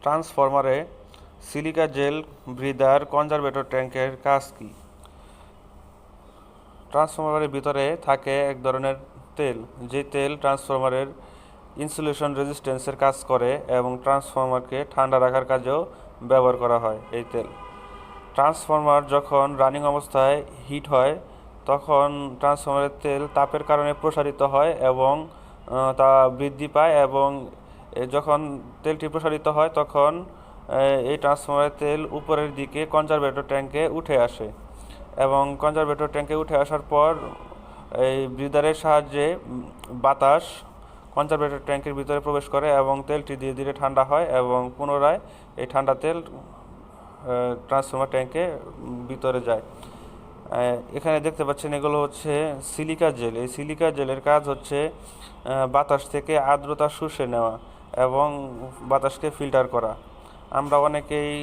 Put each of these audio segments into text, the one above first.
ট্রান্সফরমারে silica gel breather conservator ট্যাঙ্কের কাজ কি? ট্রান্সফরমারের ভিতরে থাকে এক ধরনের তেল, যে তেল ট্রান্সফরমারের ইনসুলেশন রেজিস্ট্যান্সের কাজ করে এবং ট্রান্সফরমারকে ঠান্ডা রাখার কাজেও ব্যবহার করা হয় এই তেল। ট্রান্সফরমার যখন রানিং অবস্থায় হিট হয় তখন ট্রান্সফরমারের তেল তাপের কারণে প্রসারিত হয় এবং তা বৃদ্ধি পায় এবং যখন তেলটি প্রসারিত হয় তখন এই ট্রান্সফরমারের তেল উপরের দিকে কনজারভেটর ট্যাঙ্কে উঠে আসে এবং কনজারভেটর ট্যাঙ্কে উঠে আসার পর এই ব্রিদারের সাহায্যে বাতাস কনজারভেটর ট্যাঙ্কের ভিতরে প্রবেশ করে এবং তেলটি ধীরে ধীরে ঠান্ডা হয় এবং পুনরায় এই ঠান্ডা তেল ট্রান্সফরমার ট্যাঙ্কে ভিতরে যায়। এখানে দেখতে পাচ্ছেন এগুলো হচ্ছে সিলিকা জেল। এই সিলিকা জেলের কাজ হচ্ছে বাতাস থেকে আর্দ্রতা শুষে নেওয়া এবং বাতাসকে ফিল্টার করা। আমরা অনেকেই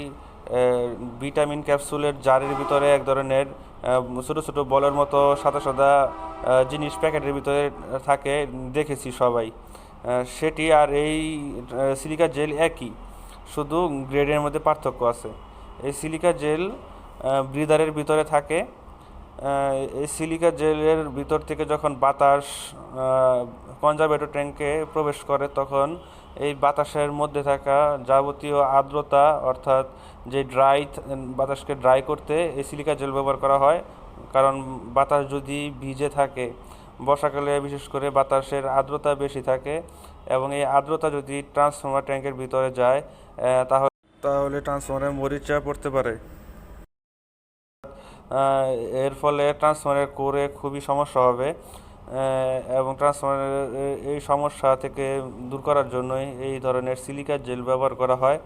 ভিটামিন ক্যাপসুলের জারের ভিতরে এক ধরনের ছোটো ছোটো বলের মতো সাদা সাদা জিনিস প্যাকেটের ভিতরে থাকে, দেখেছি সবাই। সেটি আর এই সিলিকা জেল একই, শুধু গ্রেডের মধ্যে পার্থক্য আছে। এই সিলিকা জেল ব্রিদারের ভিতরে থাকে। এই সিলিকা জেলের ভিতর থেকে যখন বাতাস কনজারভেটর ট্যাঙ্কে প্রবেশ করে তখন এই বাতাসের মধ্যে থাকা যাবতীয় আর্দ্রতা অর্থাৎ যে বাতাসকে ড্রাই করতে এই সিলিকা জেল ব্যবহার করা হয়। কারণ বাতাস যদি ভিজে থাকে, বর্ষাকালে বিশেষ করে বাতাসের আর্দ্রতা বেশি থাকে এবং এই আর্দ্রতা যদি ট্রান্সফরমার ট্যাঙ্কের ভিতরে যায় তাহলে ট্রান্সফরমারে মরিচা পড়তে পারে। এর ফলে ট্রান্সফরমারের কোরে খুবই সমস্যা হবে এবং ট্রান্সফরমারের এই সমস্যা থেকে দূর করার জন্যই এই ধরনের সিলিকা জেল ব্যবহার করা হয়।